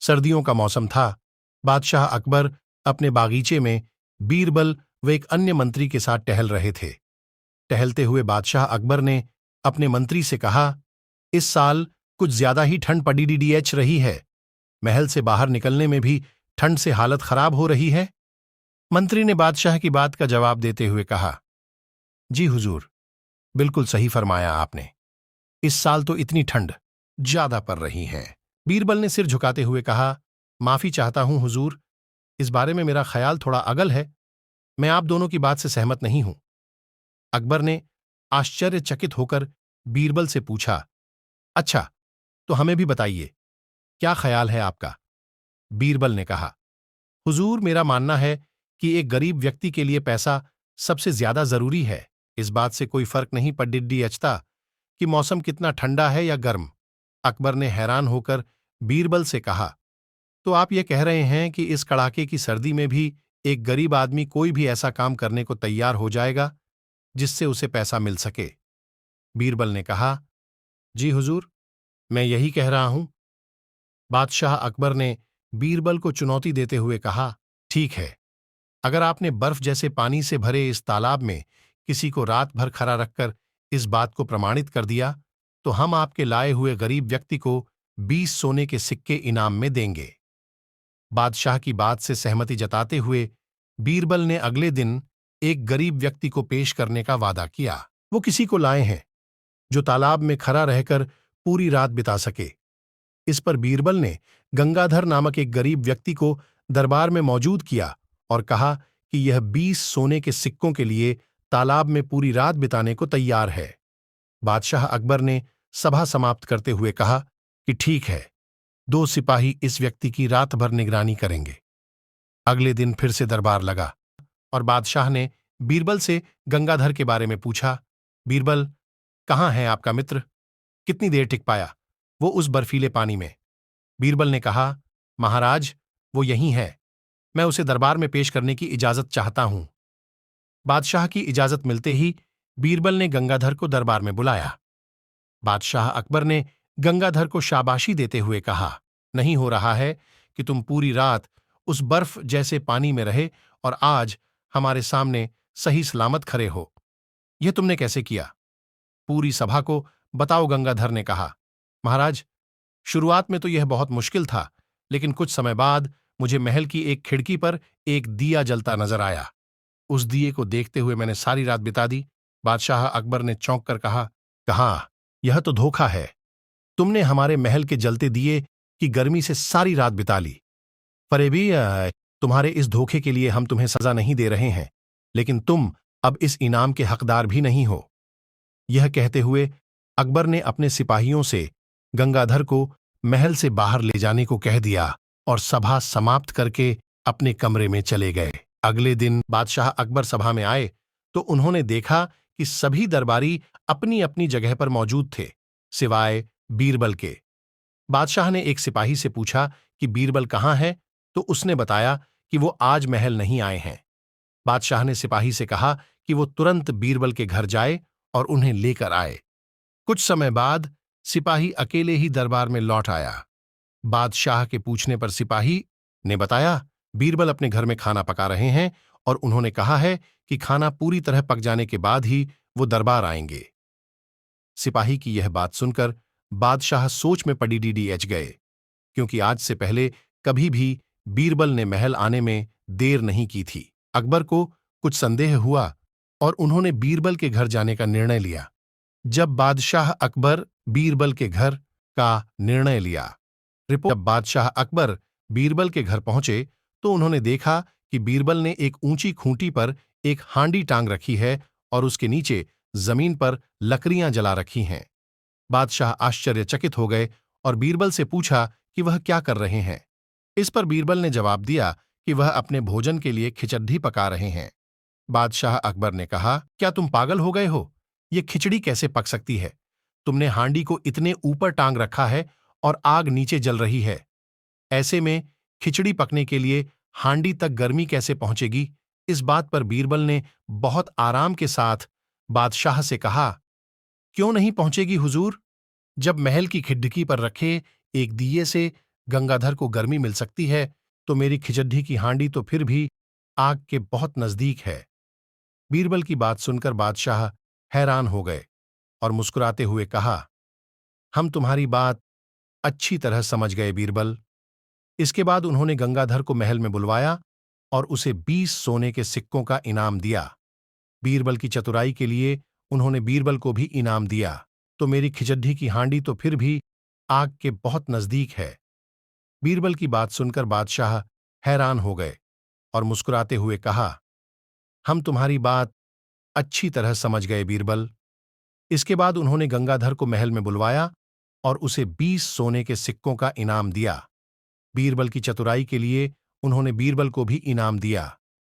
सर्दियों का मौसम था। बादशाह अकबर अपने बागीचे में बीरबल व एक अन्य मंत्री के साथ टहल रहे थे। टहलते हुए बादशाह अकबर ने अपने मंत्री से कहा, इस साल कुछ ज्यादा ही ठंड पड़ी डीडीएच रही है। महल से बाहर निकलने में भी ठंड से हालत खराब हो रही है। मंत्री ने बादशाह की बात का जवाब देते हुए कहा, जी हुजूर, बिल्कुल सही फरमाया आपने। इस साल तो इतनी ठंड ज्यादा पड़ रही है। बीरबल ने सिर झुकाते हुए कहा, माफी चाहता हूं हुजूर, इस बारे में मेरा ख्याल थोड़ा अगल है। मैं आप दोनों की बात से सहमत नहीं हूं। अकबर ने आश्चर्यचकित होकर बीरबल से पूछा, अच्छा, तो हमें भी बताइए, क्या ख्याल है आपका? बीरबल ने कहा, हुजूर, मेरा मानना है कि एक गरीब व्यक्ति के लिए पैसा सबसे ज्यादा जरूरी है। इस बात से कोई फर्क नहीं पड़ती अचता कि मौसम कितना ठंडा है या गर्म। अकबर ने हैरान होकर बीरबल से कहा, तो आप ये कह रहे हैं कि इस कड़ाके की सर्दी में भी एक गरीब आदमी कोई भी ऐसा काम करने को तैयार हो जाएगा जिससे उसे पैसा मिल सके? बीरबल ने कहा, जी हुजूर, मैं यही कह रहा हूं। बादशाह अकबर ने बीरबल को चुनौती देते हुए कहा, ठीक है, अगर आपने बर्फ जैसे पानी से भरे इस तालाब में किसी को रात भर खड़ा रखकर इस बात को प्रमाणित कर दिया, तो हम आपके लाए हुए गरीब व्यक्ति को 20 सोने के सिक्के इनाम में देंगे। बादशाह की बात से सहमति जताते हुए बीरबल ने अगले दिन एक गरीब व्यक्ति को पेश करने का वादा किया। वो किसी को लाए हैं जो तालाब में खड़ा रहकर पूरी रात बिता सके। इस पर बीरबल ने गंगाधर नामक एक गरीब व्यक्ति को दरबार में मौजूद किया और कहा कि यह 20 सोने के सिक्कों के लिए तालाब में पूरी रात बिताने को तैयार है। बादशाह अकबर ने सभा समाप्त करते हुए कहा कि ठीक है, 2 सिपाही इस व्यक्ति की रात भर निगरानी करेंगे। अगले दिन फिर से दरबार लगा और बादशाह ने बीरबल से गंगाधर के बारे में पूछा, बीरबल, कहाँ है आपका मित्र? कितनी देर टिक पाया वो उस बर्फीले पानी में? बीरबल ने कहा, महाराज, वो यहीं है। मैं उसे दरबार में पेश करने की इजाजत चाहता हूं। बादशाह की इजाजत मिलते ही बीरबल ने गंगाधर को दरबार में बुलाया। बादशाह अकबर ने गंगाधर को शाबाशी देते हुए कहा, नहीं हो रहा है कि तुम पूरी रात उस बर्फ जैसे पानी में रहे और आज हमारे सामने सही सलामत खड़े हो। यह तुमने कैसे किया? पूरी सभा को बताओ, गंगाधर ने कहा। महाराज, शुरुआत में तो यह बहुत मुश्किल था, लेकिन कुछ समय बाद मुझे महल की एक खिड़की पर एक दिया जलता नजर आया। उस दिए को देखते हुए मैंने सारी रात बिता दी। बादशाह अकबर ने चौंक कर कहा, कहाँ, यह तो धोखा है। तुमने हमारे महल के जलते दिए की गर्मी से सारी रात बिता ली। फरेबी, तुम्हारे इस धोखे के लिए हम तुम्हें सजा नहीं दे रहे हैं, लेकिन तुम अब इस इनाम के हकदार भी नहीं हो। यह कहते हुए अकबर ने अपने सिपाहियों से गंगाधर को महल से बाहर ले जाने को कह दिया और सभा समाप्त करके अपने कमरे में चले गए। अगले दिन बादशाह अकबर सभा में आए तो उन्होंने देखा कि सभी दरबारी अपनी अपनी जगह पर मौजूद थे, सिवाय बीरबल के। बादशाह ने एक सिपाही से पूछा कि बीरबल कहाँ है, तो उसने बताया कि वो आज महल नहीं आए हैं। बादशाह ने सिपाही से कहा कि वो तुरंत बीरबल के घर जाए और उन्हें लेकर आए। कुछ समय बाद सिपाही अकेले ही दरबार में लौट आया। बादशाह के पूछने पर सिपाही ने बताया, बीरबल अपने घर में खाना पका रहे हैं और उन्होंने कहा है कि खाना पूरी तरह पक जाने के बाद ही वो दरबार आएंगे। सिपाही की यह बात सुनकर बादशाह सोच में पड़ी डीडीएच गए, क्योंकि आज से पहले कभी भी बीरबल ने महल आने में देर नहीं की थी। अकबर को कुछ संदेह हुआ और उन्होंने बीरबल के घर जाने का निर्णय लिया। जब बादशाह अकबर बीरबल के घर का निर्णय लिया रिपोर्ट जब बादशाह अकबर बीरबल के घर पहुंचे तो उन्होंने देखा कि बीरबल ने एक ऊंची खूंटी पर एक हांडी टांग रखी है और उसके नीचे जमीन पर लकड़ियां जला रखी हैं। बादशाह आश्चर्यचकित हो गए और बीरबल से पूछा कि वह क्या कर रहे हैं। इस पर बीरबल ने जवाब दिया कि वह अपने भोजन के लिए खिचड़ी पका रहे हैं। बादशाह अकबर ने कहा, क्या तुम पागल हो गए हो? ये खिचड़ी कैसे पक सकती है? तुमने हांडी को इतने ऊपर टांग रखा है और आग नीचे जल रही है। ऐसे में खिचड़ी पकने के लिए हांडी तक गर्मी कैसे पहुंचेगी? इस बात पर बीरबल ने बहुत आराम के साथ बादशाह से कहा, क्यों नहीं पहुंचेगी हुजूर? जब महल की खिड़की पर रखे एक दिए से गंगाधर को गर्मी मिल सकती है तो मेरी खिचड्डी की हांडी तो फिर भी आग के बहुत नजदीक है। बीरबल की बात सुनकर बादशाह हैरान हो गए और मुस्कुराते हुए कहा, हम तुम्हारी बात अच्छी तरह समझ गए बीरबल। इसके बाद उन्होंने गंगाधर को महल में बुलवाया और उसे 20 सोने के सिक्कों का इनाम दिया। बीरबल की चतुराई के लिए उन्होंने बीरबल को भी इनाम दिया। तो मेरी खिचड्डी की हांडी तो फिर भी आग के बहुत नजदीक है। बीरबल की बात सुनकर बादशाह हैरान हो गए और मुस्कुराते हुए कहा, हम तुम्हारी बात अच्छी तरह समझ गए बीरबल। इसके बाद उन्होंने गंगाधर को महल में बुलवाया और उसे 20 सोने के सिक्कों का इनाम दिया। बीरबल की चतुराई के लिए उन्होंने बीरबल को भी इनाम दिया।